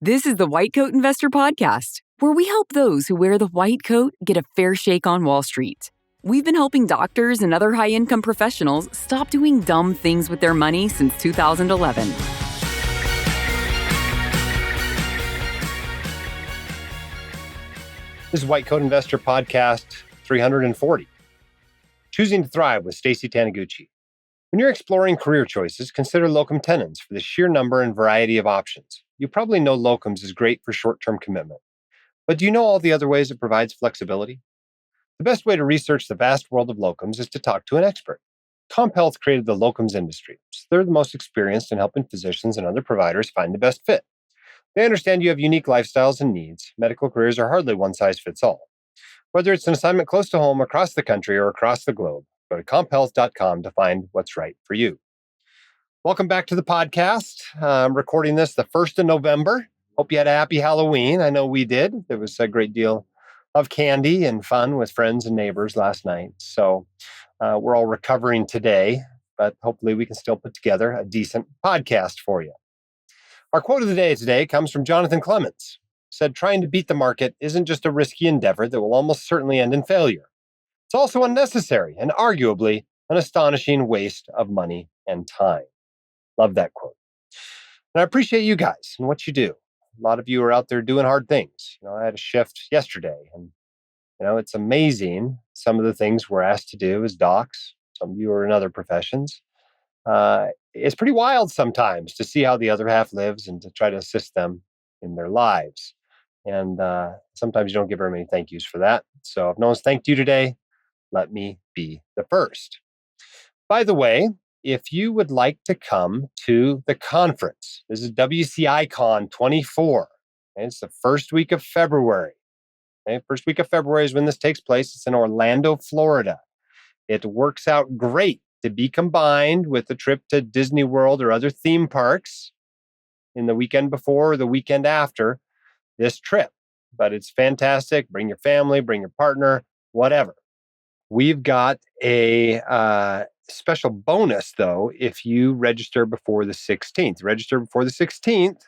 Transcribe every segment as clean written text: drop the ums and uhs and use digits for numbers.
This is the White Coat Investor Podcast, where we help those who wear the white coat get a fair shake on Wall Street. We've been helping doctors and other high-income professionals stop doing dumb things with their money since 2011. This is White Coat Investor Podcast 340. Choosing to Thrive with Stacy Taniguchi. When you're exploring career choices, consider locum tenens for the sheer number and variety of options. You probably know locums is great for short-term commitment. But do you know all the other ways it provides flexibility? The best way to research the vast world of locums is to talk to an expert. CompHealth created the locums industry, so they're the most experienced in helping physicians and other providers find the best fit. They understand you have unique lifestyles and needs. Medical careers are hardly one size fits all. Whether it's an assignment close to home, across the country, or across the globe, go to CompHealth.com to find what's right for you. Welcome back to the podcast. I'm recording this the 1st of November. Hope you had a happy Halloween. I know we did. There was a great deal of candy and fun with friends and neighbors last night. So we're all recovering today, but hopefully we can still put together a decent podcast for you. Our quote of the day today comes from Jonathan Clements. He said, "Trying to beat the market isn't just a risky endeavor that will almost certainly end in failure. It's also unnecessary and arguably an astonishing waste of money and time." Love that quote. And I appreciate you guys and what you do. A lot of you are out there doing hard things. I had a shift yesterday and, it's amazing some of the things we're asked to do as docs. Some of you are in other professions. It's pretty wild sometimes to see how the other half lives and to try to assist them in their lives. And sometimes you don't get very many thank yous for that. So if no one's thanked you today, let me be the first. By the way, if you would like to come to the conference, this is WCI Con 24. Okay? It's the first week of February. Okay? First week of February is when this takes place. It's in Orlando, Florida. It works out great to be combined with a trip to Disney World or other theme parks in the weekend before or the weekend after this trip. But it's fantastic. Bring your family, bring your partner, whatever. We've got a special bonus, though, if you register before the 16th. Register before the 16th,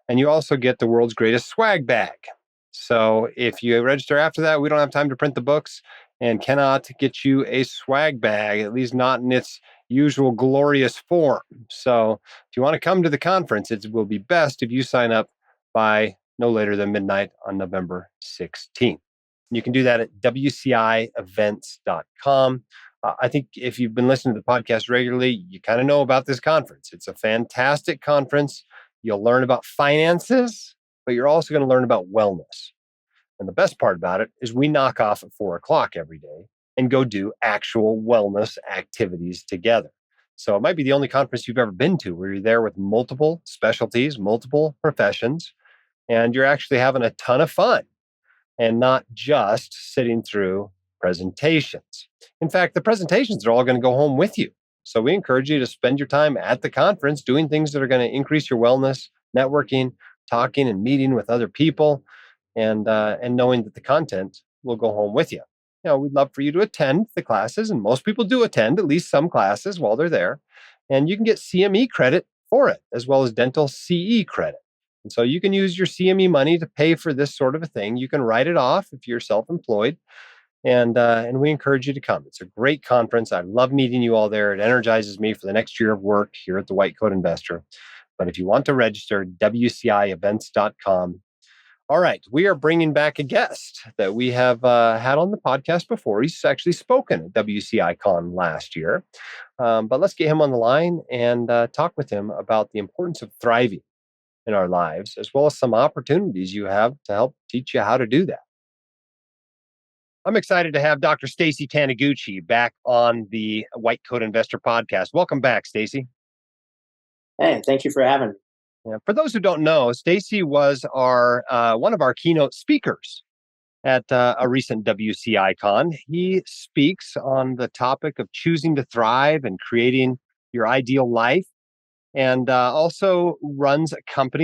and you also get the world's greatest swag bag. So if you register after that, we don't have time to print the books and cannot get you a swag bag, at least not in its usual glorious form. So if you want to come to the conference, it will be best if you sign up by no later than midnight on November 16th. You can do that at WCIEvents.com. I think if you've been listening to the podcast regularly, you kind of know about this conference. It's a fantastic conference. You'll learn about finances, but you're also going to learn about wellness. And the best part about it is we knock off at 4:00 every day and go do actual wellness activities together. So it might be the only conference you've ever been to where you're there with multiple specialties, multiple professions, and you're actually having a ton of fun and not just sitting through presentations. In fact, the presentations are all going to go home with you. So we encourage you to spend your time at the conference doing things that are going to increase your wellness, networking, talking and meeting with other people, and knowing that the content will go home with you. We'd love for you to attend the classes, and most people do attend at least some classes while they're there. And you can get CME credit for it, as well as dental CE credit. And so you can use your CME money to pay for this sort of a thing. You can write it off if you're self-employed. And we encourage you to come. It's a great conference. I love meeting you all there. It energizes me for the next year of work here at the White Coat Investor. But if you want to register, WCIEvents.com. All right, we are bringing back a guest that we have had on the podcast before. He's actually spoken at WCI Con last year. But let's get him on the line and talk with him about the importance of thriving in our lives, as well as some opportunities you have to help teach you how to do that. I'm excited to have Dr. Stacy Taniguchi back on the White Coat Investor Podcast. Welcome back, Stacy. Hey, thank you for having me. Yeah, for those who don't know, Stacy was our one of our keynote speakers at a recent WCI Con. He speaks on the topic of choosing to thrive and creating your ideal life, and also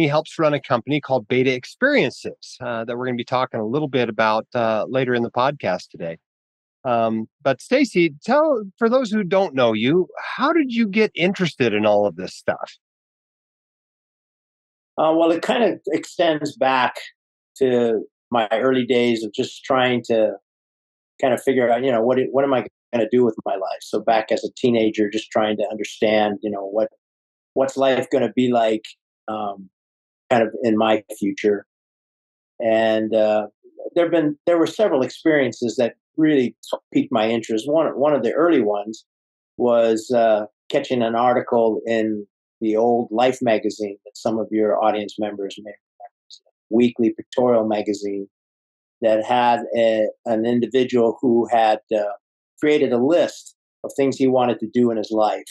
helps run a company called Beta Experiences that we're going to be talking a little bit about later in the podcast today. But Stacy, for those who don't know you, how did you get interested in all of this stuff? Well, it kind of extends back to my early days of just trying to kind of figure out, what am I going to do with my life? So back as a teenager, just trying to understand, what's life going to be like, kind of in my future. And there were several experiences that really piqued my interest. One of the early ones was catching an article in the old Life magazine that some of your audience members may remember, weekly pictorial magazine that had an individual who had created a list of things he wanted to do in his life.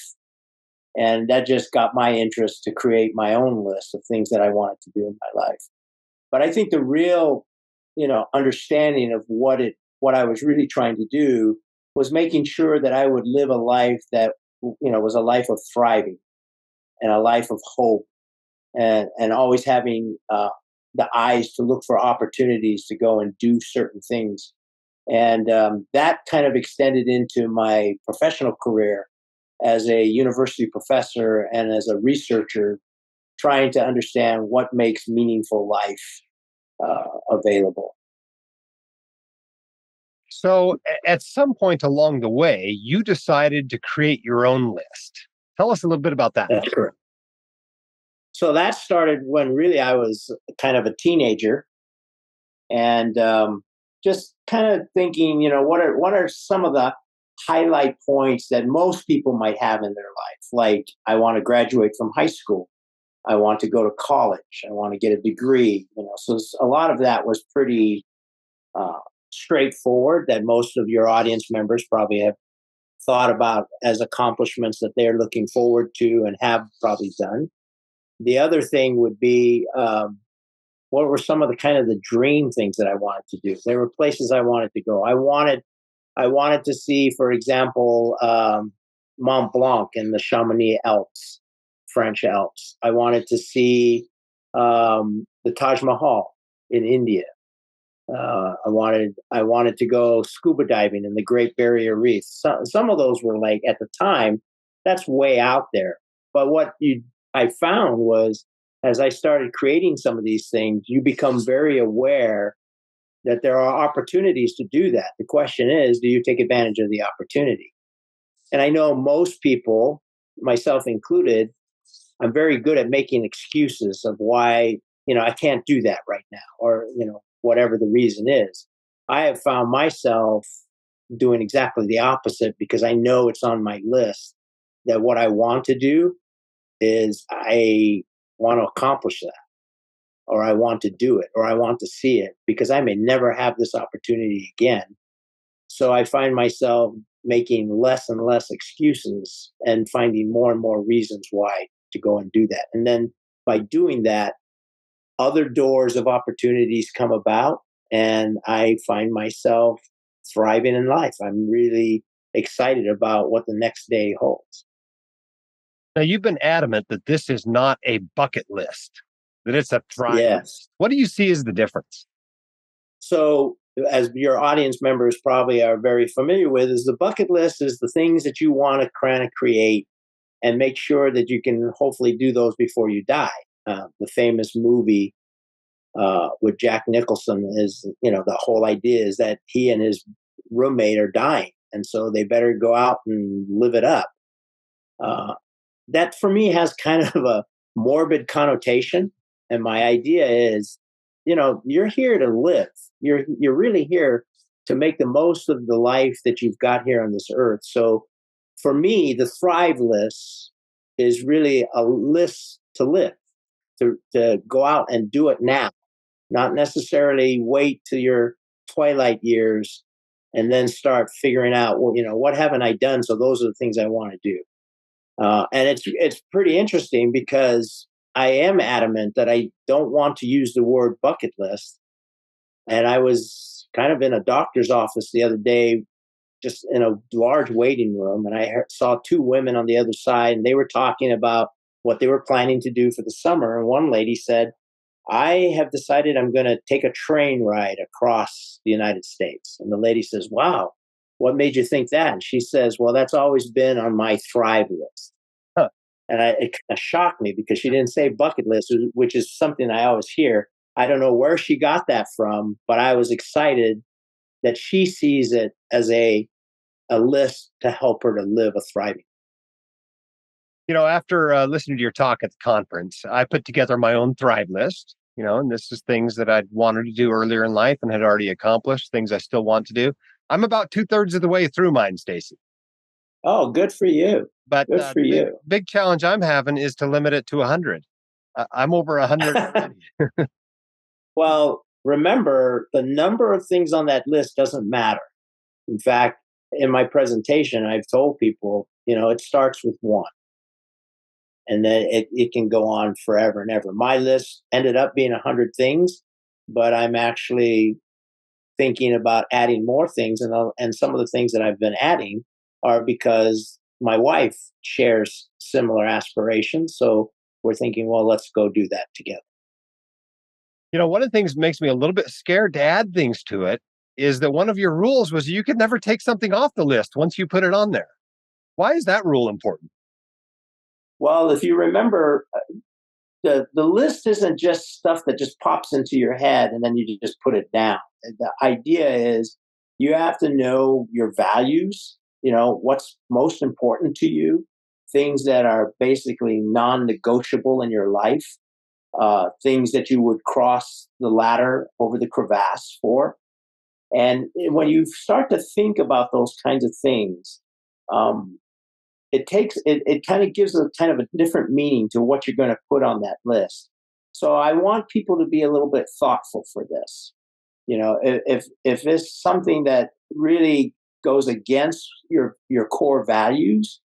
And that just got my interest to create my own list of things that I wanted to do in my life. But I think the real, understanding of what I was really trying to do was making sure that I would live a life that, was a life of thriving and a life of hope, and always having the eyes to look for opportunities to go and do certain things. And that kind of extended into my professional career as a university professor and as a researcher, trying to understand what makes meaningful life available. So, at some point along the way, you decided to create your own list. Tell us a little bit about that. That's correct. So that started when really I was kind of a teenager, and just kind of thinking, what are some of the highlight points that most people might have in their life? Like, I want to graduate from high school. I want to go to college. I want to get a degree. So a lot of that was pretty straightforward, that most of your audience members probably have thought about as accomplishments that they're looking forward to and have probably done. The other thing would be, what were some of the kind of the dream things that I wanted to do? There were places I wanted to go. I wanted to see, for example, Mont Blanc in the Chamonix Alps, French Alps. I wanted to see the Taj Mahal in India. I wanted to go scuba diving in the Great Barrier Reef. Some of those were, like, at the time, that's way out there. But I found was, as I started creating some of these things, you become very aware that there are opportunities to do that. The question is, do you take advantage of the opportunity? And I know most people, myself included, I'm very good at making excuses of why, I can't do that right now, or, whatever the reason is. I have found myself doing exactly the opposite, because I know it's on my list that what I want to do is I want to accomplish that, or I want to do it, or I want to see it, because I may never have this opportunity again. So I find myself making less and less excuses and finding more and more reasons why to go and do that. And then by doing that, other doors of opportunities come about, and I find myself thriving in life. I'm really excited about what the next day holds. Now, you've been adamant that this is not a bucket list, that it's a thrive Yes. list. What do you see as the difference? So, as your audience members probably are very familiar with, is the bucket list is the things that you want to kind of create and make sure that you can hopefully do those before you die. The famous movie with Jack Nicholson is, the whole idea is that he and his roommate are dying, and so they better go out and live it up. That for me has kind of a morbid connotation, and my idea is, you're here to live. You're really here to make the most of the life that you've got here on this earth. So for me, the Thrive list is really a list to live, to go out and do it now, not necessarily wait to your twilight years and then start figuring out, well, what haven't I done? So those are the things I want to do. And it's pretty interesting, because I am adamant that I don't want to use the word bucket list. And I was kind of in a doctor's office the other day, just in a large waiting room, and I saw two women on the other side, and they were talking about what they were planning to do for the summer. And one lady said, I have decided I'm going to take a train ride across the United States. And the lady says, wow, what made you think that? And she says, well, that's always been on my Thrive list. Huh. And it kind of shocked me because she didn't say bucket list, which is something I always hear. I don't know where she got that from, but I was excited that she sees it as a list to help her to live a thriving. After listening to your talk at the conference, I put together my own Thrive list, and this is things that I'd wanted to do earlier in life and had already accomplished, things I still want to do. I'm about 2/3 of the way through mine, Stacy. Oh, good for you. But Good for the you. big challenge I'm having is to limit it to 100. I'm over 100 already. Well, remember, the number of things on that list doesn't matter. In fact, in my presentation, I've told people, it starts with one. And then it can go on forever and ever. My list ended up being 100 things, but I'm actually thinking about adding more things. And some of the things that I've been adding are because my wife shares similar aspirations. So we're thinking, well, let's go do that together. One of the things that makes me a little bit scared to add things to it is that one of your rules was you could never take something off the list once you put it on there. Why is that rule important? Well, if you remember, the list isn't just stuff that just pops into your head and then you just put it down. The idea is you have to know your values, what's most important to you, things that are basically non-negotiable in your life, things that you would cross the ladder over the crevasse for. And when you start to think about those kinds of things, it kind of gives a kind of a different meaning to what you're going to put on that list. So I want people to be a little bit thoughtful for this. If it's something that really goes against your core values,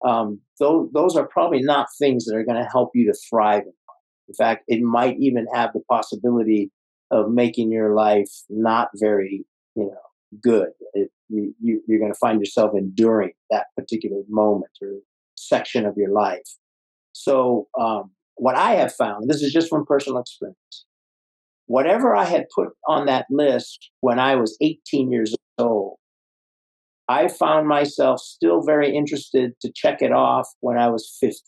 those are probably not things that are going to help you to thrive. In fact, it might even have the possibility of making your life not very, good. You're going to find yourself enduring that particular moment or section of your life. So, what I have found, this is just from personal experience, whatever I had put on that list when I was 18 years old, I found myself still very interested to check it off when I was 50.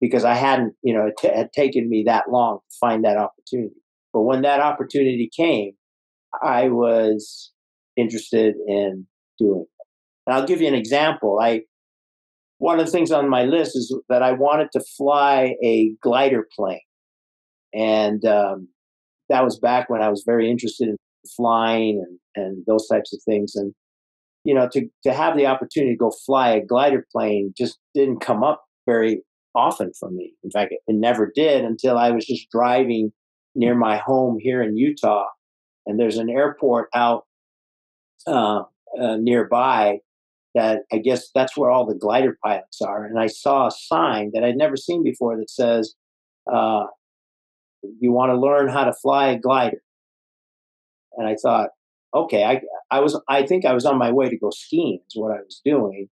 Because I hadn't, it had taken me that long to find that opportunity. But when that opportunity came, I was interested in doing it. And I'll give you an example. One of the things on my list is that I wanted to fly a glider plane. And that was back when I was very interested in flying and those types of things. And, to have the opportunity to go fly a glider plane just didn't come up very often for me. In fact, it never did until I was just driving near my home here in Utah. And there's an airport out nearby that I guess that's where all the glider pilots are. And I saw a sign that I'd never seen before that says, you want to learn how to fly a glider. And I thought, okay, I think I was on my way to go skiing is what I was doing.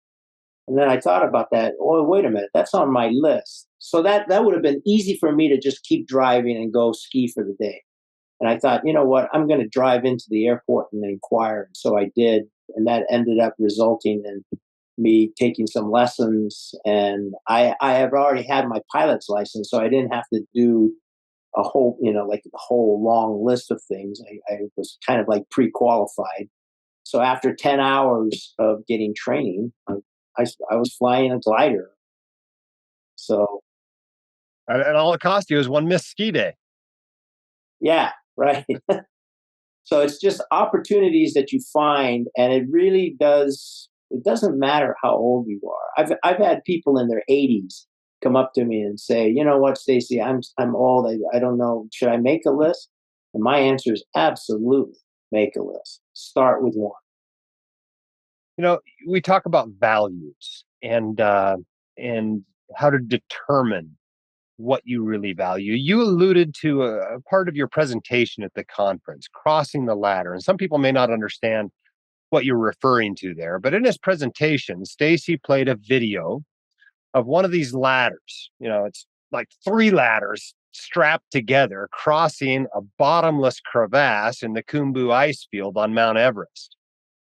And then I thought about that. Oh, wait a minute, that's on my list. So that would have been easy for me to just keep driving and go ski for the day. And I thought, you know what, I'm going to drive into the airport and inquire. And so I did. And that ended up resulting in me taking some lessons. And I have already had my pilot's license, so I didn't have to do a whole, like a whole long list of things. I was kind of like pre-qualified. So after 10 hours of getting training, I was flying a glider. So, And all it cost you is one missed ski day. yeah, right. So it's just opportunities that you find, and it really does. It doesn't matter how old you are. I've had people in their 80s come up to me and say, "You know what, Stacy, I'm old. I don't know. Should I make a list?" And my answer is absolutely make a list. Start with one. We talk about values and how to determine what you really value. You alluded to a part of your presentation at the conference, crossing the ladder. And some people may not understand what you're referring to there. But in his presentation, Stacy played a video of one of these ladders. It's like 3 ladders strapped together, crossing a bottomless crevasse in the Khumbu ice field on Mount Everest.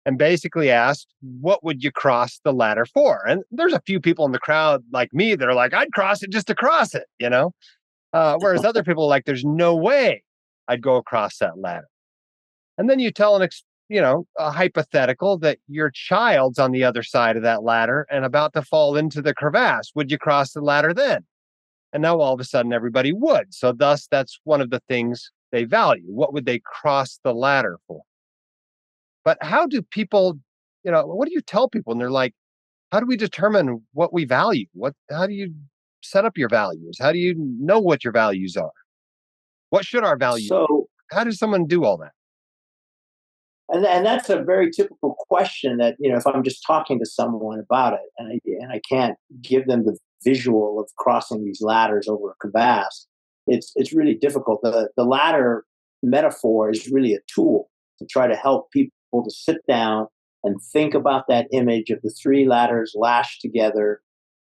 and basically asked, what would you cross the ladder for? And there's a few people in the crowd like me that are like, I'd cross it just to cross it, whereas other people are like, there's no way I'd go across that ladder. And then you tell a hypothetical that your child's on the other side of that ladder and about to fall into the crevasse. Would you cross the ladder then? And now all of a sudden everybody would. So thus, that's one of the things they value. What would they cross the ladder for? But how do people, what do you tell people? And they're like, how do we determine what we value? How do you set up your values? How do you know what your values are? What should our values be? How does someone do all that? And that's a very typical question that, if I'm just talking to someone about it and I can't give them the visual of crossing these ladders over a crevasse, it's really difficult. The ladder metaphor is really a tool to try to help people to sit down and think about that image of the three ladders lashed together,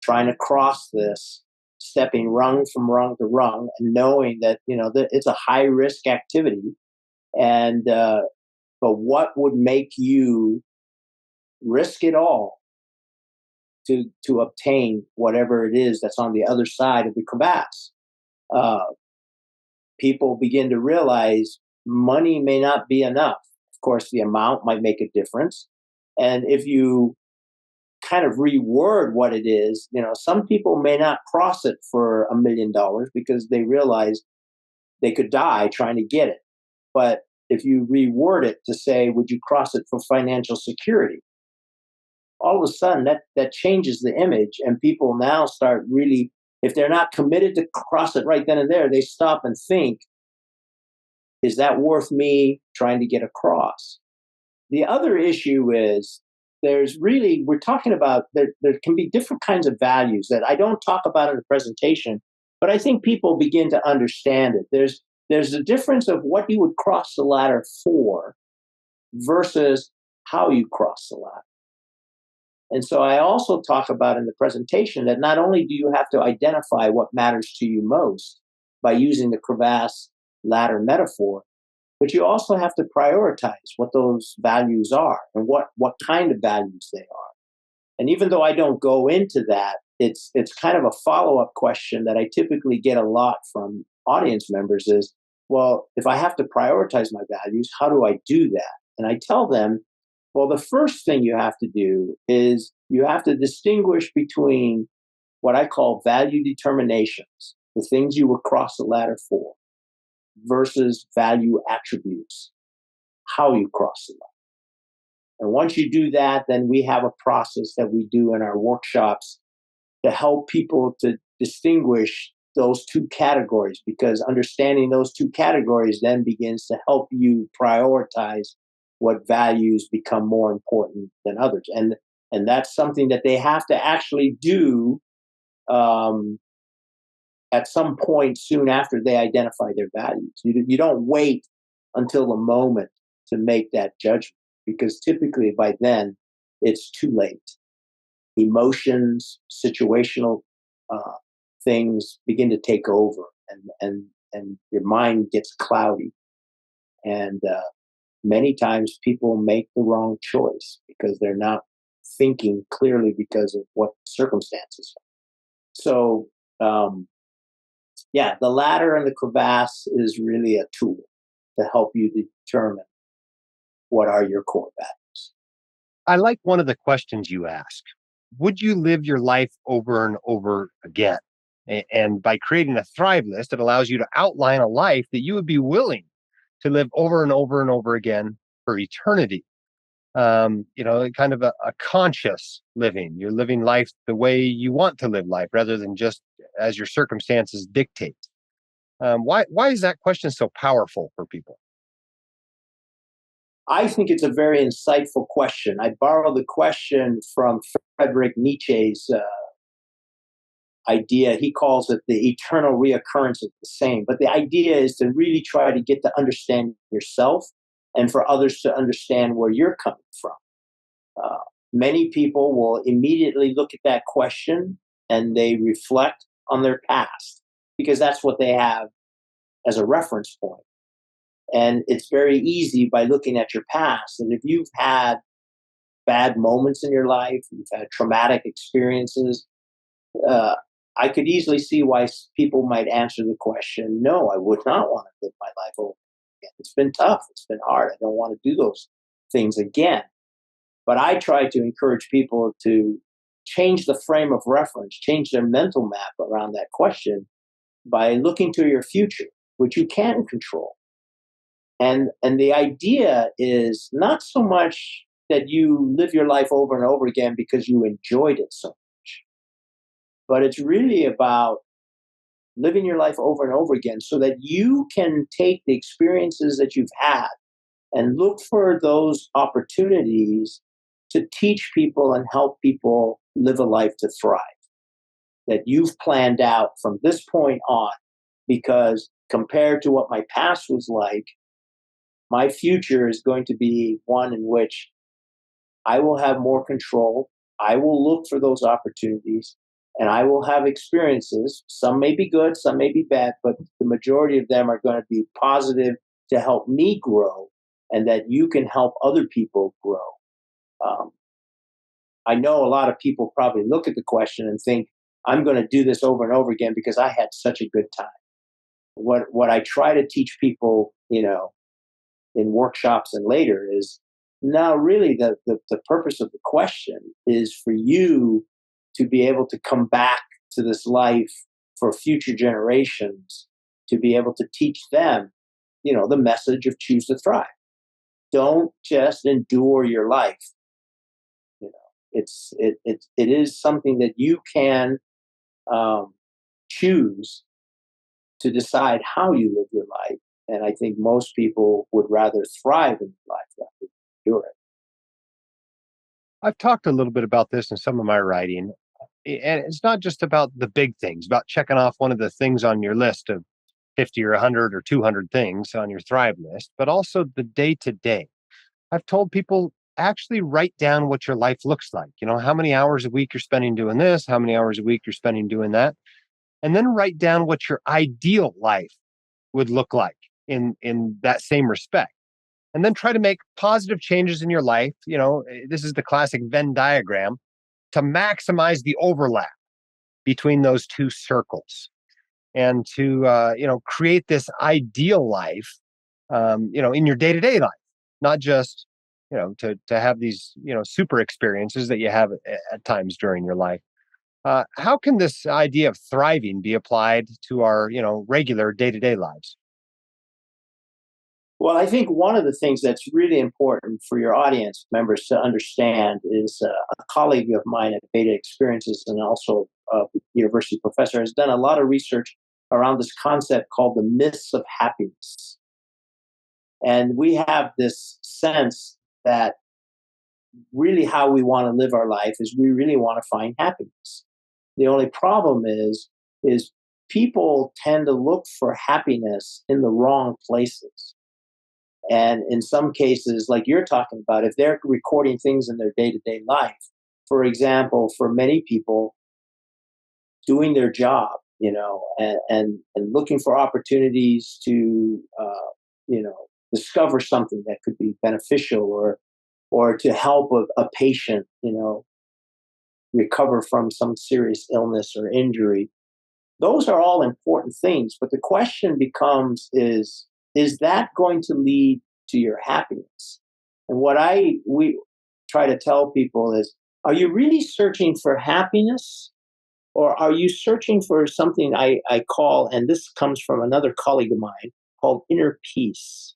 trying to cross this, stepping rung from rung to rung, and knowing that, that it's a high risk activity. And, but what would make you risk it all to obtain whatever it is that's on the other side of the crevasse? People begin to realize money may not be enough. Of course, the amount might make a difference. And if you kind of reword what it is, some people may not cross it for $1 million because they realize they could die trying to get it. But if you reword it to say, would you cross it for financial security? All of a sudden, that changes the image, and people now start really, if they're not committed to cross it right then and there, they stop and think, is that worth me trying to get across? The other issue is we're talking about, there can be different kinds of values that I don't talk about in the presentation, but I think people begin to understand it. There's a difference of what you would cross the ladder for versus how you cross the ladder. And so I also talk about in the presentation that not only do you have to identify what matters to you most by using the crevasse ladder metaphor, but you also have to prioritize what those values are and what kind of values they are. And even though I don't go into that, it's kind of a follow-up question that I typically get a lot from audience members is, well, if I have to prioritize my values, how do I do that? And I tell them, well, the first thing you have to do is you have to distinguish between what I call value determinations, the things you would cross the ladder for, versus value attributes, how you cross the ladder. And once you do that, then we have a process that we do in our workshops to help people to distinguish those two categories, because understanding those two categories then begins to help you prioritize what values become more important than others. And that's something that they have to actually do at some point soon after they identify their values. You don't wait until the moment to make that judgment, because typically by then it's too late. Emotions, situational things begin to take over, and your mind gets cloudy. And many times people make the wrong choice because they're not thinking clearly because of what circumstances are. So, the ladder and the crevasse is really a tool to help you determine what are your core values. I like one of the questions you ask. Would you live your life over and over again? And by creating a Thrive list, it allows you to outline a life that you would be willing to live over and over and over again for eternity. Kind of a conscious living. You're living life the way you want to live life rather than just as your circumstances dictate. Why is that question so powerful for people? I think it's a very insightful question. I borrow the question from Friedrich Nietzsche's idea. He calls it the eternal reoccurrence of the same. But the idea is to really try to get to understand yourself and for others to understand where you're coming from. Many people will immediately look at that question and they reflect on their past because that's what they have as a reference point. And it's very easy by looking at your past. And if you've had bad moments in your life, you've had traumatic experiences, I could easily see why people might answer the question, no, I would not want to live my life over again. It's been tough. It's been hard. I don't want to do those things again. But I try to encourage people to change the frame of reference, change their mental map around that question by looking to your future, which you can control. And the idea is not so much that you live your life over and over again because you enjoyed it so much, but it's really about living your life over and over again so that you can take the experiences that you've had and look for those opportunities to teach people and help people live a life to thrive that you've planned out from this point on. Because compared to what my past was like, my future is going to be one in which I will have more control. I will look for those opportunities and I will have experiences. Some may be good, some may be bad, but the majority of them are going to be positive to help me grow and that you can help other people grow. I know a lot of people probably look at the question and think, I'm going to do this over and over again because I had such a good time. What I try to teach people, in workshops and later is now really the purpose of the question is for you to be able to come back to this life for future generations, to be able to teach them, the message of choose to thrive. Don't just endure your life. It is something that you can choose to decide how you live your life. And I think most people would rather thrive in life rather than endure it. I've talked a little bit about this in some of my writing. And it's not just about the big things, about checking off one of the things on your list of 50 or 100 or 200 things on your Thrive list, but also the day to day. I've told people actually write down what your life looks like. How many hours a week you're spending doing this, how many hours a week you're spending doing that. And then write down what your ideal life would look like in that same respect. And then try to make positive changes in your life. This is the classic Venn diagram to maximize the overlap between those two circles and to, create this ideal life, in your day-to-day life, not just, to have these, super experiences that you have at times during your life. How can this idea of thriving be applied to our, regular day-to-day lives? Well, I think one of the things that's really important for your audience members to understand is a colleague of mine at Beta Experiences and also a university professor has done a lot of research around this concept called the myths of happiness. And we have this sense that really how we want to live our life is we really want to find happiness. The only problem is people tend to look for happiness in the wrong places. And in some cases, like you're talking about, if they're recording things in their day-to-day life, for example, for many people, doing their job, and looking for opportunities to, discover something that could be beneficial or to help a patient, recover from some serious illness or injury. Those are all important things. But the question becomes is that going to lead to your happiness? And what we try to tell people is, are you really searching for happiness? Or are you searching for something I call, and this comes from another colleague of mine, called inner peace?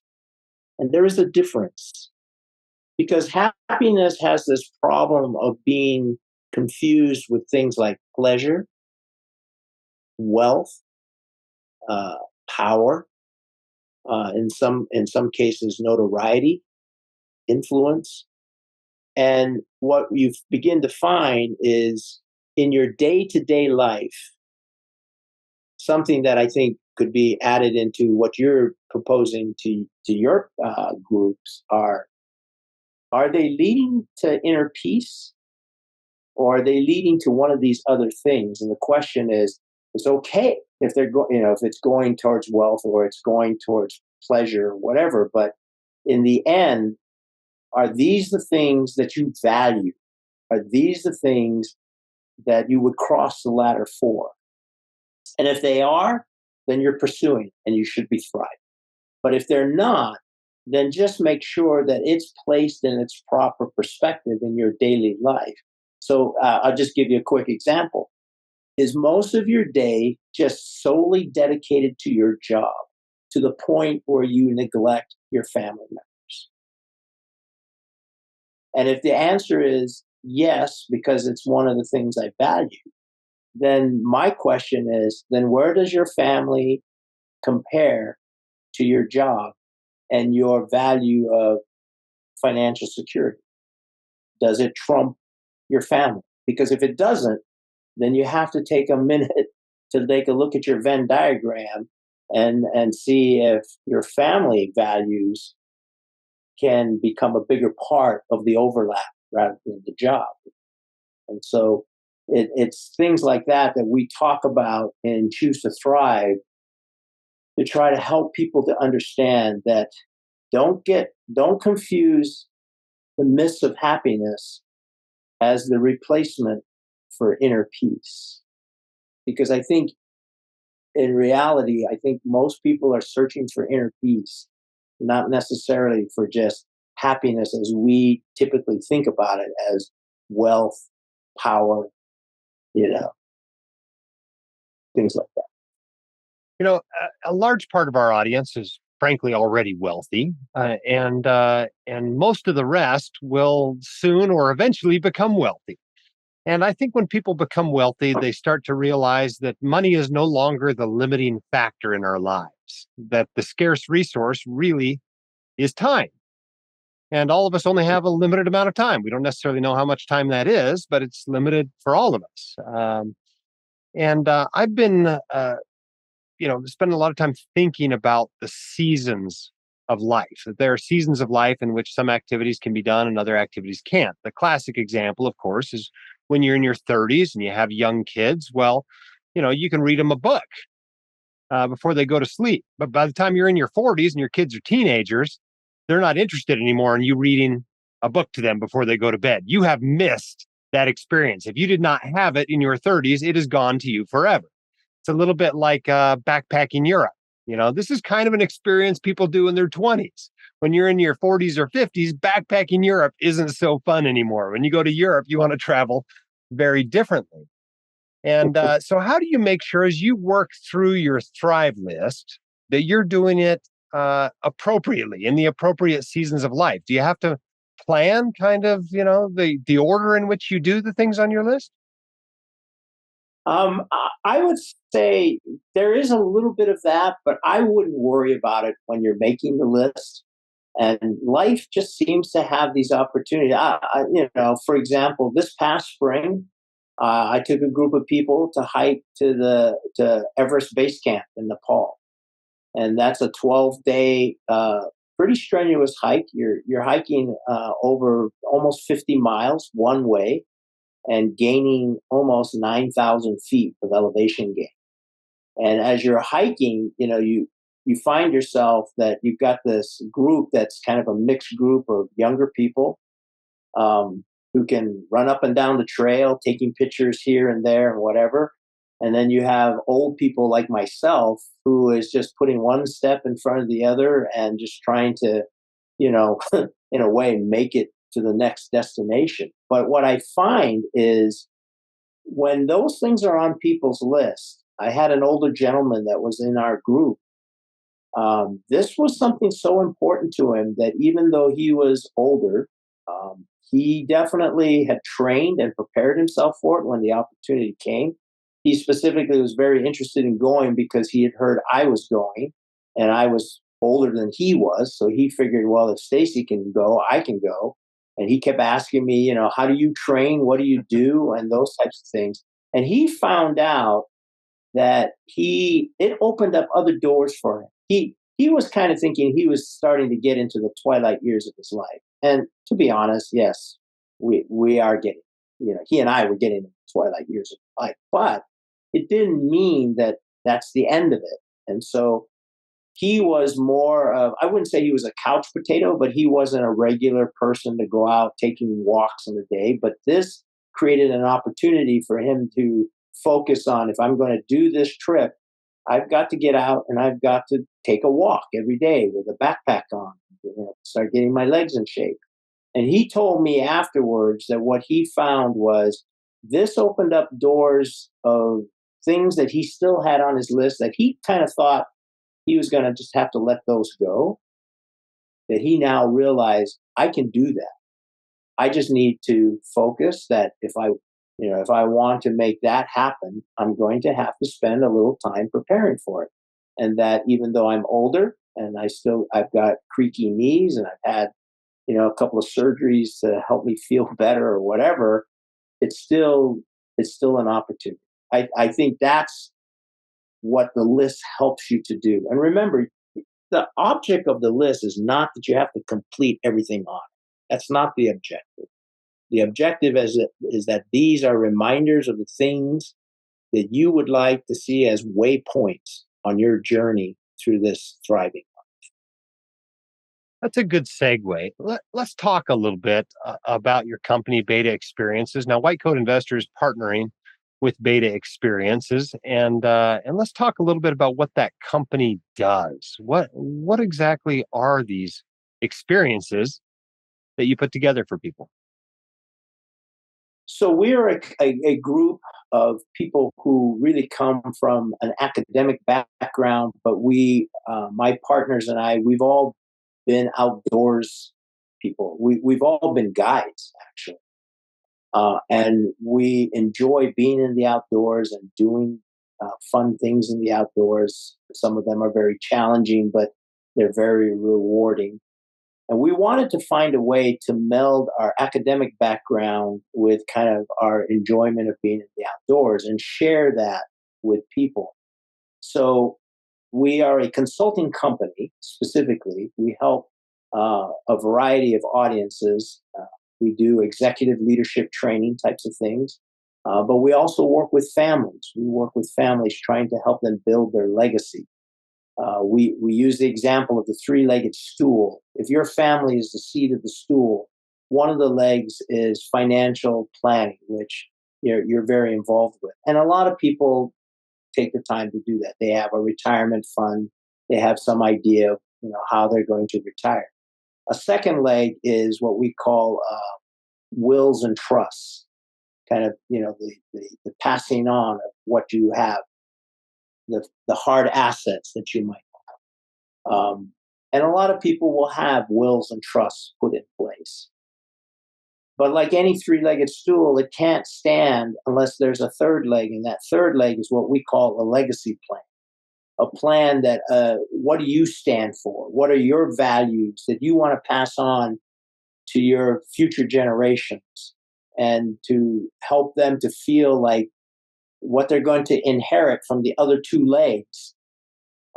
And there is a difference. Because happiness has this problem of being confused with things like pleasure, wealth, power, in some cases notoriety, influence. And what you begin to find is in your day-to-day life, something that I think could be added into what you're proposing to your groups are they leading to inner peace, or are they leading to one of these other things? And the question is, it's okay if they're if it's going towards wealth or it's going towards pleasure or whatever, but in the end, are these the things that you value? Are these the things that you would cross the ladder for? And if they are, then you're pursuing and you should be thriving. But if they're not, then just make sure that it's placed in its proper perspective in your daily life. So I'll just give you a quick example. Is most of your day just solely dedicated to your job to the point where you neglect your family members? And if the answer is yes, because it's one of the things I value, then my question is, then where does your family compare to your job and your value of financial security? Does it trump your family? Because if it doesn't, then you have to take a minute to take a look at your Venn diagram and see if your family values can become a bigger part of the overlap rather than the job. And so it's things like that that we talk about in Choose to Thrive to try to help people to understand that don't confuse the myths of happiness as the replacement for inner peace. Because I think in reality, I think most people are searching for inner peace, not necessarily for just happiness as we typically think about it, as wealth, power, things like that. A large part of our audience is frankly already wealthy, and most of the rest will soon or eventually become wealthy. And I think when people become wealthy, they start to realize that money is no longer the limiting factor in our lives, that the scarce resource really is time. And all of us only have a limited amount of time. We don't necessarily know how much time that is, but it's limited for all of us. I've been, spending a lot of time thinking about the seasons of life, that there are seasons of life in which some activities can be done and other activities can't. The classic example, of course, is when you're in your 30s and you have young kids. Well, you can read them a book before they go to sleep. But by the time you're in your 40s and your kids are teenagers, they're not interested anymore in you reading a book to them before they go to bed. You have missed that experience. If you did not have it in your 30s, it is gone to you forever. It's a little bit like backpacking Europe. This is kind of an experience people do in their 20s. When you're in your 40s or 50s, backpacking Europe isn't so fun anymore. When you go to Europe, you want to travel very differently. And so how do you make sure as you work through your Thrive list that you're doing it appropriately in the appropriate seasons of life? Do you have to plan kind of, the order in which you do the things on your list? I would say there is a little bit of that, but I wouldn't worry about it when you're making the list. And life just seems to have these opportunities. For example, this past spring, I took a group of people to hike to Everest Base Camp in Nepal, and that's a 12-day, pretty strenuous hike. You're hiking over almost 50 miles one way, and gaining almost 9,000 feet of elevation gain. And as you're hiking, you find yourself that you've got this group that's kind of a mixed group of younger people who can run up and down the trail, taking pictures here and there and whatever. And then you have old people like myself who is just putting one step in front of the other and just trying to, in a way, make it to the next destination. But what I find is when those things are on people's list, I had an older gentleman that was in our group. This was something so important to him that even though he was older, he definitely had trained and prepared himself for it when the opportunity came. He specifically was very interested in going because he had heard I was going, and I was older than he was. So he figured, well, if Stacy can go, I can go. And he kept asking me, how do you train? What do you do? And those types of things. And he found out that it opened up other doors for him. He was kind of thinking he was starting to get into the twilight years of his life. And to be honest, yes, we are getting, he and I were getting into the twilight years of life, but it didn't mean that that's the end of it. And so he was more of, I wouldn't say he was a couch potato, but he wasn't a regular person to go out taking walks in the day. But this created an opportunity for him to focus on, if I'm going to do this trip, I've got to get out and I've got to take a walk every day with a backpack on, start getting my legs in shape. And he told me afterwards that what he found was this opened up doors of things that he still had on his list that he kind of thought he was going to just have to let those go, that he now realized I can do that. I just need to focus that if I want to make that happen, I'm going to have to spend a little time preparing for it. And that even though I'm older and I've got creaky knees and I've had, a couple of surgeries to help me feel better or whatever, it's still an opportunity. I think that's what the list helps you to do. And remember, the object of the list is not that you have to complete everything on it. That's not the objective. The objective is that these are reminders of the things that you would like to see as waypoints on your journey through this thriving. That's a good segue. Let's talk a little bit about your company, Beta Experiences. Now, White Coat Investor is partnering with Beta Experiences, and let's talk a little bit about what that company does. What exactly are these experiences that you put together for people? So we're a group of people who really come from an academic background, but my partners and I, we've all been outdoors people. We've all been guides, actually. And we enjoy being in the outdoors and doing fun things in the outdoors. Some of them are very challenging, but they're very rewarding. And we wanted to find a way to meld our academic background with kind of our enjoyment of being in the outdoors and share that with people. So we are a consulting company, specifically. We help a variety of audiences. We do executive leadership training types of things. But we also work with families. We work with families trying to help them build their legacy. We use the example of the three-legged stool. If your family is the seat of the stool, one of the legs is financial planning, which you're very involved with. And a lot of people take the time to do that. They have a retirement fund. They have some idea of how they're going to retire. A second leg is what we call wills and trusts, kind of the passing on of what you have, the hard assets that you might have. And a lot of people will have wills and trusts put in place. But like any three-legged stool, it can't stand unless there's a third leg. And that third leg is what we call a legacy plan. A plan that, what do you stand for? What are your values that you want to pass on to your future generations, and to help them to feel like what they're going to inherit from the other two legs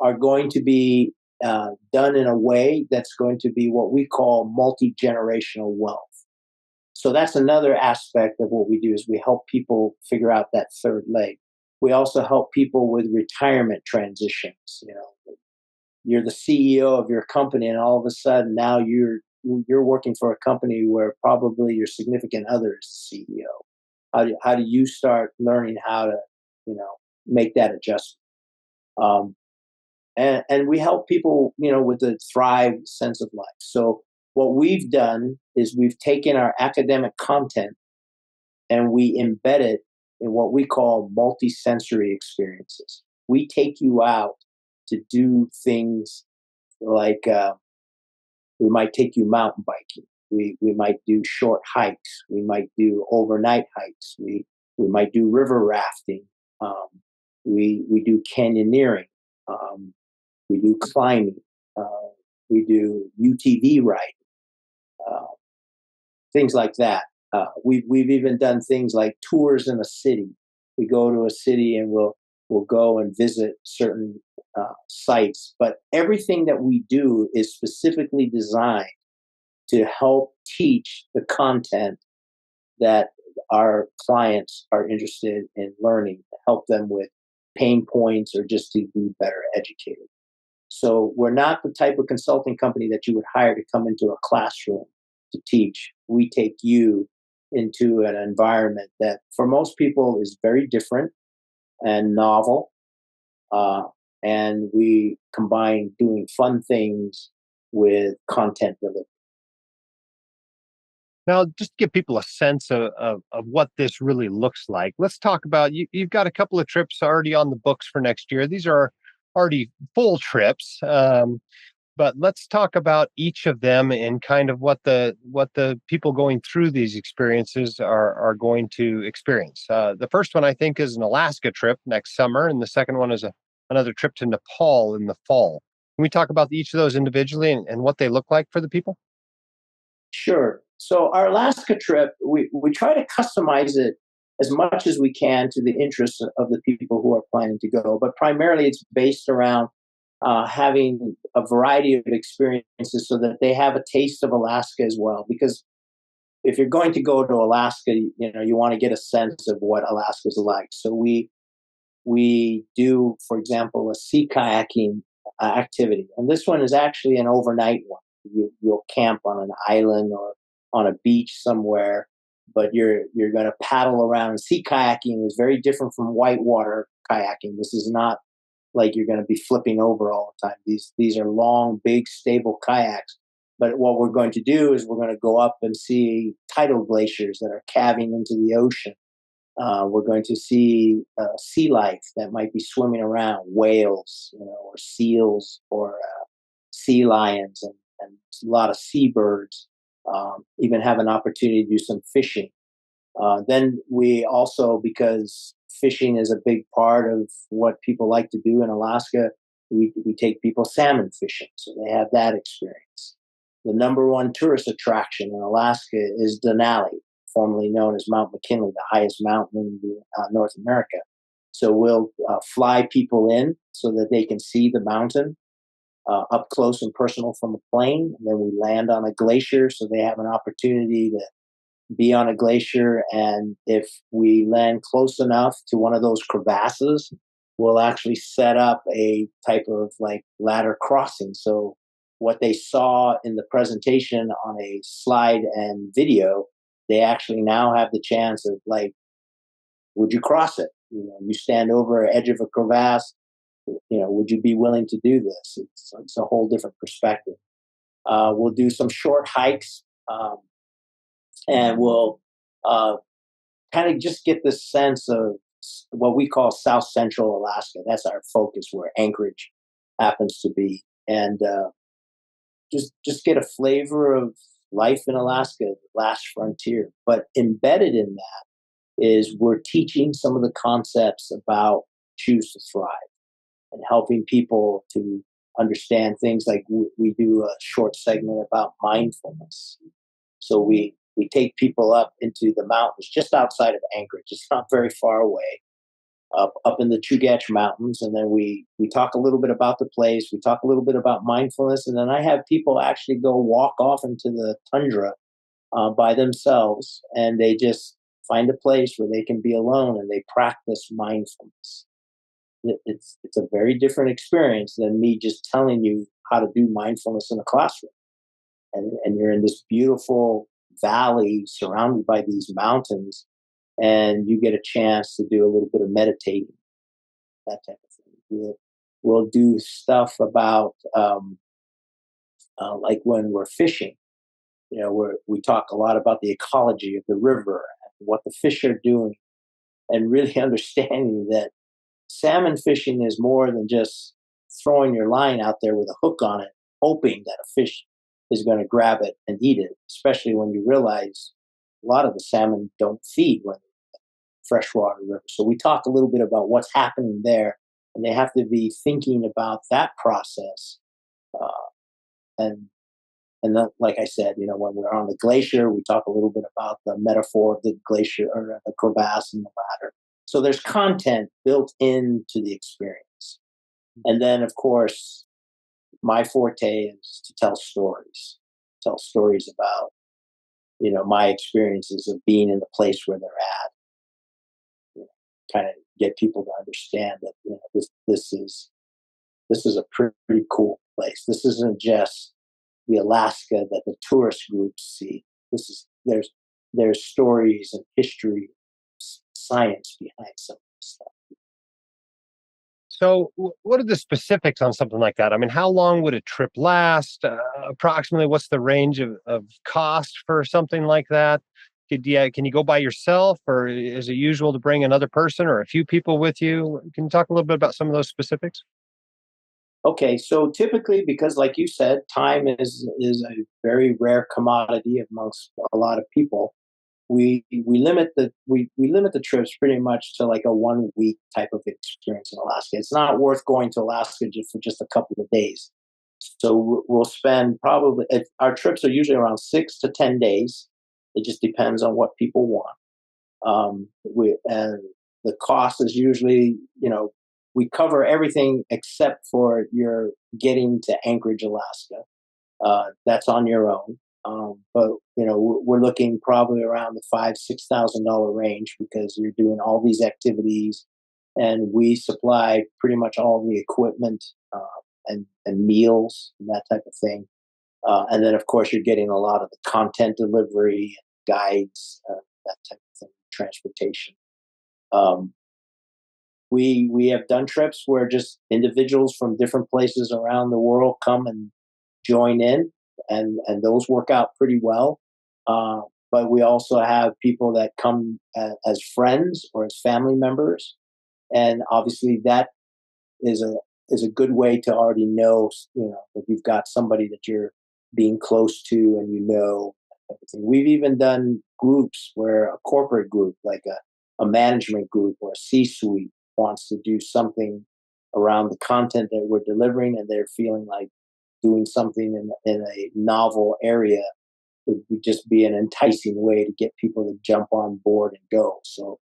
are going to be done in a way that's going to be what we call multi-generational wealth. So that's another aspect of what we do, is we help people figure out that third leg. We also help people with retirement transitions. You're the CEO of your company, and all of a sudden now you're working for a company where probably your significant other is the CEO. How do you start learning how to make that adjustment? And we help people with the thrive sense of life. So what we've done is we've taken our academic content and we embed it in what we call multi-sensory experiences. We take you out to do things like we might take you mountain biking. We might do short hikes. We might do overnight hikes. We might do river rafting. We do canyoneering. We do climbing. We do UTV riding. Things like that. We've even done things like tours in a city. We go to a city and we'll go and visit certain sites. But everything that we do is specifically designed to help teach the content that our clients are interested in learning, to help them with pain points or just to be better educated. So we're not the type of consulting company that you would hire to come into a classroom to teach. We take you into an environment that for most people is very different and novel. And we combine doing fun things with content delivery. Now, just to give people a sense of what this really looks like, let's talk about you've got a couple of trips already on the books for next year. These are already full trips. But let's talk about each of them and kind of what the people going through these experiences are going to experience. The first one, I think, is an Alaska trip next summer, and the second one is another trip to Nepal in the fall. Can we talk about each of those individually and what they look like for the people? Sure. So our Alaska trip, we try to customize it as much as we can to the interests of the people who are planning to go. But primarily it's based around having a variety of experiences so that they have a taste of Alaska as well. Because if you're going to go to Alaska, you want to get a sense of what Alaska is like. So we do, for example, a sea kayaking activity, and this one is actually an overnight one. You'll camp on an island or on a beach somewhere, but you're going to paddle around. Sea kayaking is very different from whitewater kayaking. This is not like you're going to be flipping over all the time. These are long, big, stable kayaks. But what we're going to do is we're going to go up and see tidal glaciers that are calving into the ocean. We're going to see sea life that might be swimming around, whales, or seals, or sea lions, and a lot of seabirds. Even have an opportunity to do some fishing. Then we also, because fishing is a big part of what people like to do in Alaska, we take people salmon fishing, so they have that experience. The number one tourist attraction in Alaska is Denali, formerly known as Mount McKinley, the highest mountain in North America. So we'll fly people in so that they can see the mountain up close and personal from a plane. And then we land on a glacier so they have an opportunity to be on a glacier. And if we land close enough to one of those crevasses, we'll actually set up a type of like ladder crossing. So what they saw in the presentation on a slide and video, they actually now have the chance of like, would you cross it? You stand over an edge of a crevasse. Would you be willing to do this? It's a whole different perspective. We'll do some short hikes, and we'll kind of just get this sense of what we call South Central Alaska. That's our focus, where Anchorage happens to be, and just get a flavor of life in Alaska, the last frontier. But embedded in that is we're teaching some of the concepts about Choose to Thrive and helping people to understand things like we do a short segment about mindfulness. So we take people up into the mountains just outside of Anchorage. It's not very far away, up in the Chugach Mountains. And then we talk a little bit about the place. We talk a little bit about mindfulness. And then I have people actually go walk off into the tundra by themselves. And they just find a place where they can be alone and they practice mindfulness. It's a very different experience than me just telling you how to do mindfulness in a classroom. And you're in this beautiful valley surrounded by these mountains, and you get a chance to do a little bit of meditating, that type of thing. We'll do stuff about like when we're fishing. We talk a lot about the ecology of the river and what the fish are doing, and really understanding that salmon fishing is more than just throwing your line out there with a hook on it, hoping that a fish is going to grab it and eat it, especially when you realize a lot of the salmon don't feed when they're in the freshwater river. So we talk a little bit about what's happening there, and they have to be thinking about that process. And then, like I said, when we're on the glacier, we talk a little bit about the metaphor of the glacier or the crevasse and the ladder. So there's content built into the experience. And then, of course, my forte is to tell stories about, my experiences of being in the place where they're at. Kind of get people to understand that this is this is a pretty cool place. This isn't just the Alaska that the tourist groups see. There's stories and history, science behind some of this stuff. So, what are the specifics on something like that? I mean, how long would a trip last? Approximately, what's the range of cost for something like that? Can you go by yourself, or is it usual to bring another person or a few people with you? Can you talk a little bit about some of those specifics? Okay, so typically, because like you said, time is a very rare commodity amongst a lot of people. We limit the trips pretty much to like a 1 week type of experience in Alaska. It's not worth going to Alaska just for just a couple of days. So we'll spend probably our trips are usually around 6 to 10 days. It just depends on what people want. And the cost is usually, we cover everything except for your getting to Anchorage, Alaska. That's on your own. But we're looking probably around the $5,000-6,000 range because you're doing all these activities, and we supply pretty much all the equipment and meals and that type of thing. And then, of course, you're getting a lot of the content delivery, guides, that type of thing, transportation. We have done trips where just individuals from different places around the world come and join in, and those work out pretty well. But we also have people that come as friends or as family members, and obviously that is a good way to already know, that you've got somebody that you're being close to, and everything. We've even done groups where a corporate group, like a management group or a C-suite, wants to do something around the content that we're delivering, and they're feeling like doing something in a novel area would just be an enticing way to get people to jump on board and go. So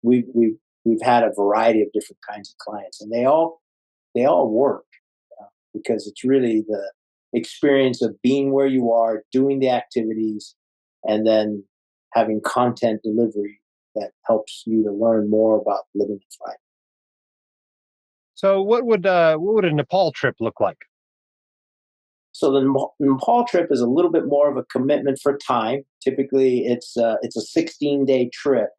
we've had a variety of different kinds of clients, and they all work because it's really the experience of being where you are, doing the activities, and then having content delivery that helps you to learn more about living and thriving. So, what would a Nepal trip look like? So the Nepal trip is a little bit more of a commitment for time. Typically, it's a 16-day trip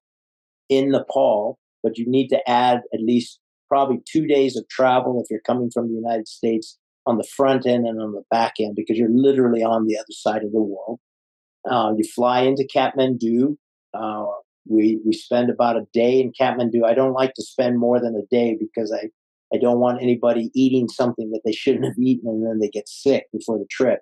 in Nepal, but you need to add at least probably 2 days of travel if you're coming from the United States on the front end and on the back end, because you're literally on the other side of the world. You fly into Kathmandu. We spend about a day in Kathmandu. I don't like to spend more than a day because I don't want anybody eating something that they shouldn't have eaten and then they get sick before the trip.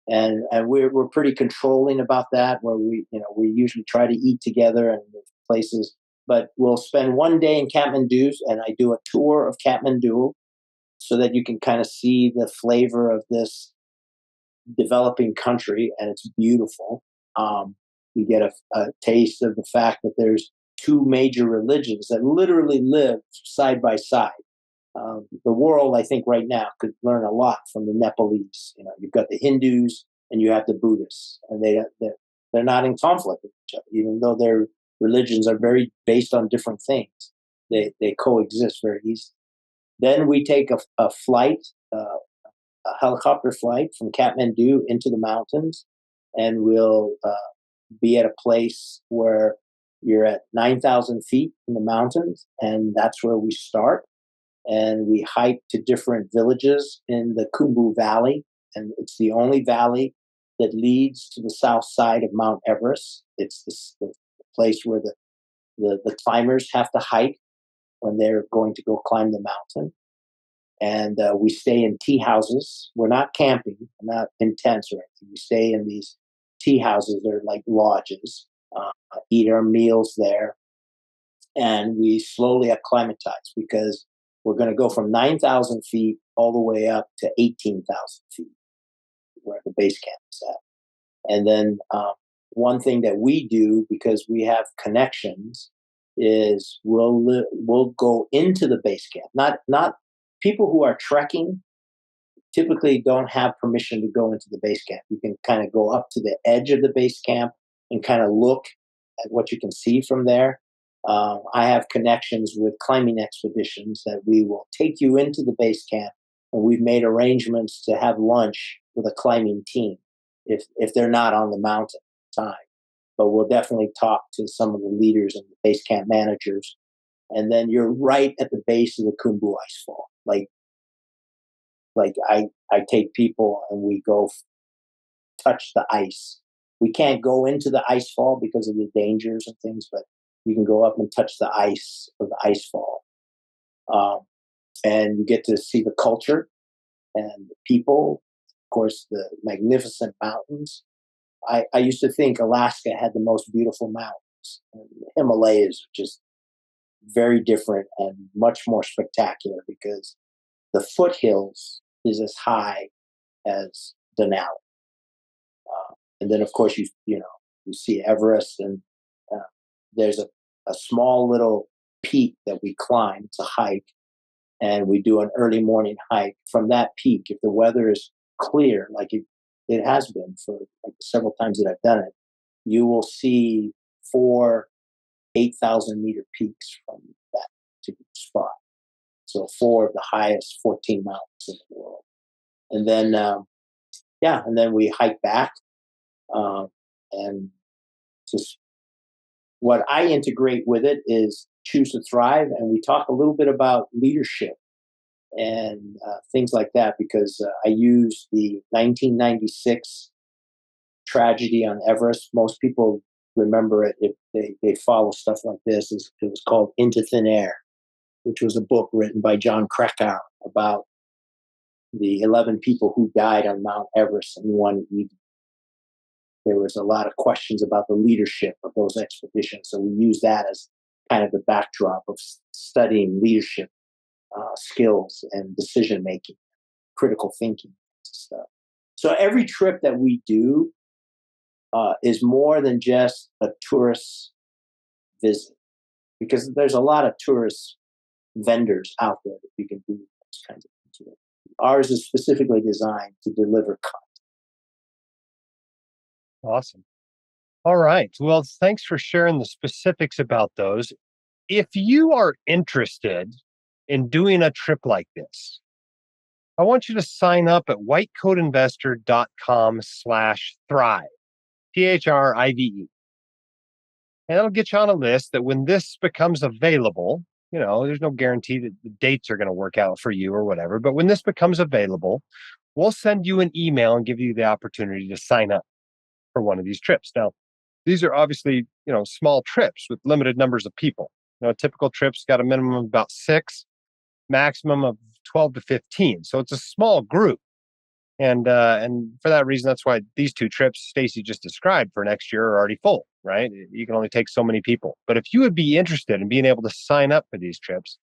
And we're pretty controlling about that, where we usually try to eat together and places. But we'll spend 1 day in Kathmandu, and I do a tour of Kathmandu so that you can kind of see the flavor of this developing country, and it's beautiful. You get a taste of the fact that there's two major religions that literally live side by side. The world, I think, right now could learn a lot from the Nepalese. You've got the Hindus and you have the Buddhists, and they're not in conflict with each other, even though their religions are very based on different things. They coexist very easily. Then we take a flight, a helicopter flight from Kathmandu into the mountains, and we'll be at a place where you're at 9,000 feet in the mountains, and that's where we start. And we hike to different villages in the Khumbu Valley, and it's the only valley that leads to the south side of Mount Everest. It's the place where the climbers have to hike when they're going to go climb the mountain. And we stay in tea houses. We're not camping, not in tents or anything. We stay in these tea houses. They're like lodges. Eat our meals there, and we slowly acclimatize because we're going to go from 9,000 feet all the way up to 18,000 feet, where the base camp is at. And then one thing that we do, because we have connections, is we'll go into the base camp. Not people who are trekking typically don't have permission to go into the base camp. You can kind of go up to the edge of the base camp and kind of look at what you can see from there. I have connections with climbing expeditions that we will take you into the base camp, and we've made arrangements to have lunch with a climbing team if they're not on the mountain at the time. But we'll definitely talk to some of the leaders and the base camp managers. And then you're right at the base of the Khumbu Icefall. Like I take people and we go touch the ice. We can't go into the icefall because of the dangers and things, but you can go up and touch the ice of the icefall. And you get to see the culture and the people, of course, the magnificent mountains. I used to think Alaska had the most beautiful mountains. And the Himalayas are just very different and much more spectacular because the foothills is as high as Denali. And then, of course, you see Everest, and there's a small little peak that we climb. It's a hike, and we do an early morning hike. From that peak, if the weather is clear, like it has been for like several times that I've done it, you will see 4 8,000-meter peaks from that particular spot. So 4 of the highest 14 mountains in the world. And then, and then we hike back. And just what I integrate with it is Choose to Thrive. And we talk a little bit about leadership and things like that, because I use the 1996 tragedy on Everest. Most people remember it if they follow stuff like this. It was called Into Thin Air, which was a book written by John Krakauer about the 11 people who died on Mount Everest in one evening. There was a lot of questions about the leadership of those expeditions. So we use that as kind of the backdrop of studying leadership skills and decision making, critical thinking stuff. So every trip that we do is more than just a tourist visit, because there's a lot of tourist vendors out there that we can do those kinds of things with. Ours is specifically designed to deliver content. Awesome. All right. Well, thanks for sharing the specifics about those. If you are interested in doing a trip like this, I want you to sign up at whitecoatinvestor.com/thrive, THRIVE. And that'll get you on a list that when this becomes available, there's no guarantee that the dates are going to work out for you or whatever, but when this becomes available, we'll send you an email and give you the opportunity to sign up for one of these trips. Now, these are obviously, small trips with limited numbers of people. A typical trip's got a minimum of about 6, maximum of 12 to 15. So it's a small group. And for that reason, that's why these 2 trips Stacy just described for next year are already full, right? You can only take so many people. But if you would be interested in being able to sign up for these trips,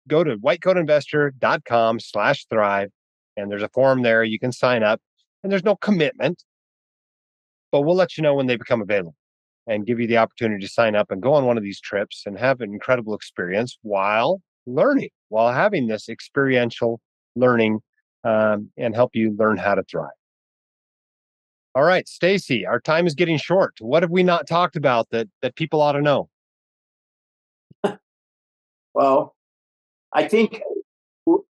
go to whitecoatinvestor.com/thrive. And there's a form there. You can sign up. And there's no commitment, but we'll let you know when they become available and give you the opportunity to sign up and go on one of these trips and have an incredible experience while learning, while having this experiential learning and help you learn how to thrive. All right, Stacy, our time is getting short. What have we not talked about that people ought to know? Well, I think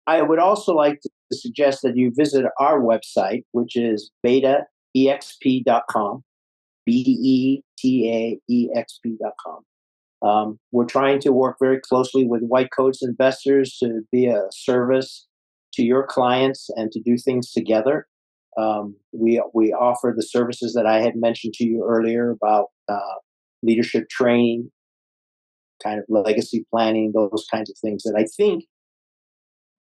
I would also like to suggest that you visit our website, which is betaexp.com, betaexp.com. We're trying to work very closely with White Coats Investors to be a service to your clients and to do things together. We offer the services that I had mentioned to you earlier about leadership training, kind of legacy planning, those kinds of things that I think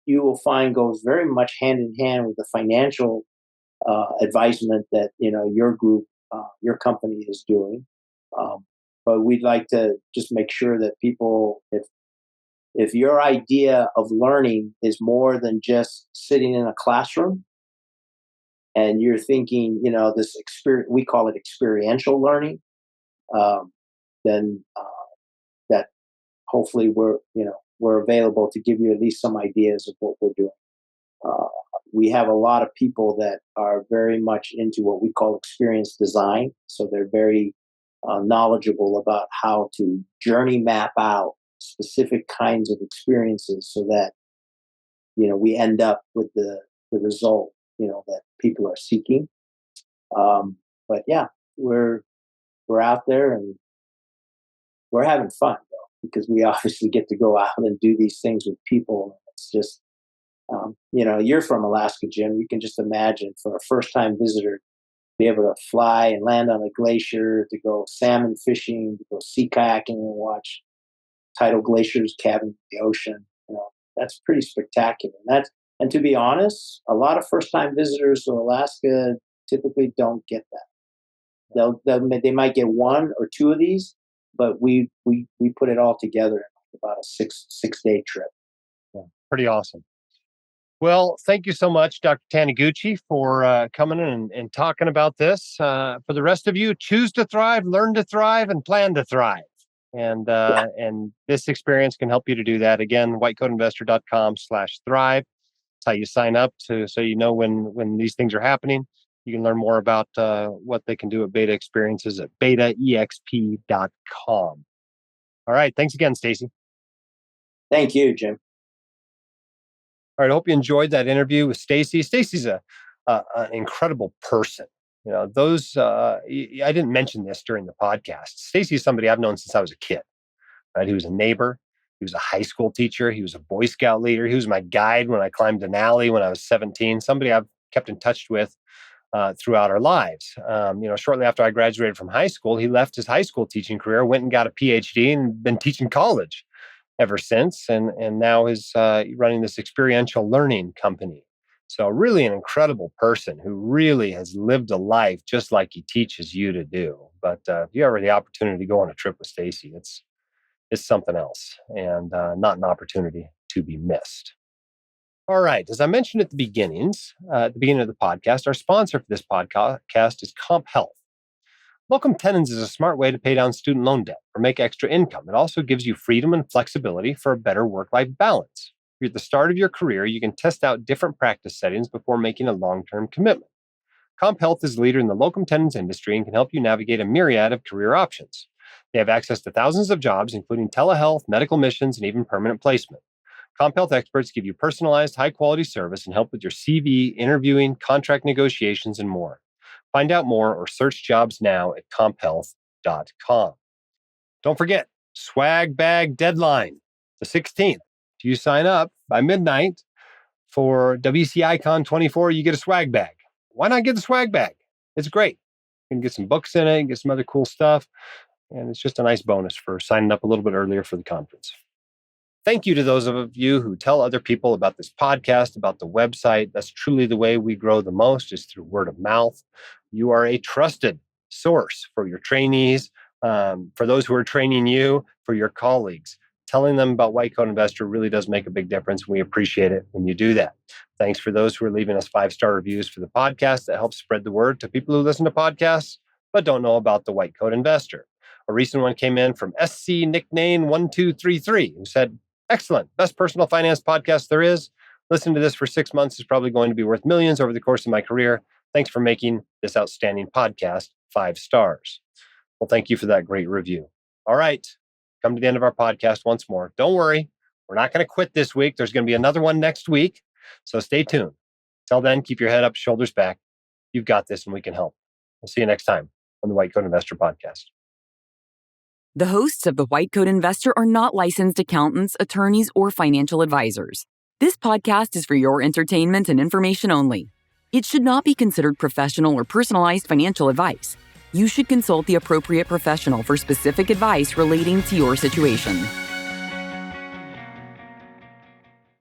you will find goes very much hand in hand with the financial advisement that your group, your company is doing. But we'd like to just make sure that people, if your idea of learning is more than just sitting in a classroom, and you're thinking, this experience, we call it experiential learning, then that hopefully we're available to give you at least some ideas of what we're doing. We have a lot of people that are very much into what we call experience design. So they're very knowledgeable about how to journey map out specific kinds of experiences so that, we end up with the result, that people are seeking. But yeah, we're out there and we're having fun though, because we obviously get to go out and do these things with people. It's just, you're from Alaska, Jim. You can just imagine for a first-time visitor, be able to fly and land on a glacier, to go salmon fishing, to go sea kayaking and watch tidal glaciers calving the ocean. That's pretty spectacular. And to be honest, a lot of first-time visitors to Alaska typically don't get that. They might get one or two of these, but we put it all together in about a six-day trip. Yeah, pretty awesome. Well, thank you so much, Dr. Taniguchi, for coming in and talking about this. For the rest of you, choose to thrive, learn to thrive, and plan to thrive. And this experience can help you to do that. Again, whitecoatinvestor.com/thrive. That's how you sign up so you know when these things are happening. You can learn more about what they can do at Beta Experiences at betaexp.com. All right. Thanks again, Stacy. Thank you, Jim. All right. I hope you enjoyed that interview with Stacy. Stacy's an incredible person. I didn't mention this during the podcast. Stacy is somebody I've known since I was a kid. Right? He was a neighbor. He was a high school teacher. He was a Boy Scout leader. He was my guide when I climbed Denali when I was 17. Somebody I've kept in touch with throughout our lives. Shortly after I graduated from high school, he left his high school teaching career, went and got a PhD, and been teaching college ever since. And now is running this experiential learning company. So really an incredible person who really has lived a life just like he teaches you to do. But if you ever have the opportunity to go on a trip with Stacy, it's something else and not an opportunity to be missed. All right. As I mentioned at the beginning of the podcast, our sponsor for this podcast is CompHealth. Locum tenens is a smart way to pay down student loan debt or make extra income. It also gives you freedom and flexibility for a better work-life balance. If you're at the start of your career, you can test out different practice settings before making a long-term commitment. CompHealth is a leader in the locum tenens industry and can help you navigate a myriad of career options. They have access to thousands of jobs, including telehealth, medical missions, and even permanent placement. CompHealth experts give you personalized, high-quality service and help with your CV, interviewing, contract negotiations, and more. Find out more or search jobs now at CompHealth.com. Don't forget, swag bag deadline, the 16th. If you sign up by midnight for WCI Con 24, you get a swag bag. Why not get the swag bag? It's great. You can get some books in it, and get some other cool stuff. And it's just a nice bonus for signing up a little bit earlier for the conference. Thank you to those of you who tell other people about this podcast, about the website. That's truly the way we grow the most, is through word of mouth. You are a trusted source for your trainees, for those who are training you, for your colleagues. Telling them about White Coat Investor really does make a big difference. We appreciate it when you do that. Thanks for those who are leaving us 5-star reviews for the podcast. That helps spread the word to people who listen to podcasts but don't know about the White Coat Investor. A recent one came in from SC Nickname 1233, who said, "Excellent. Best personal finance podcast there is. Listening to this for 6 months is probably going to be worth millions over the course of my career. Thanks for making this outstanding podcast 5 stars." Well, thank you for that great review. All right. Come to the end of our podcast once more. Don't worry. We're not going to quit this week. There's going to be another one next week. So stay tuned. Till then, keep your head up, shoulders back. You've got this and we can help. We'll see you next time on the White Coat Investor Podcast. The hosts of the White Coat Investor are not licensed accountants, attorneys, or financial advisors. This podcast is for your entertainment and information only. It should not be considered professional or personalized financial advice. You should consult the appropriate professional for specific advice relating to your situation.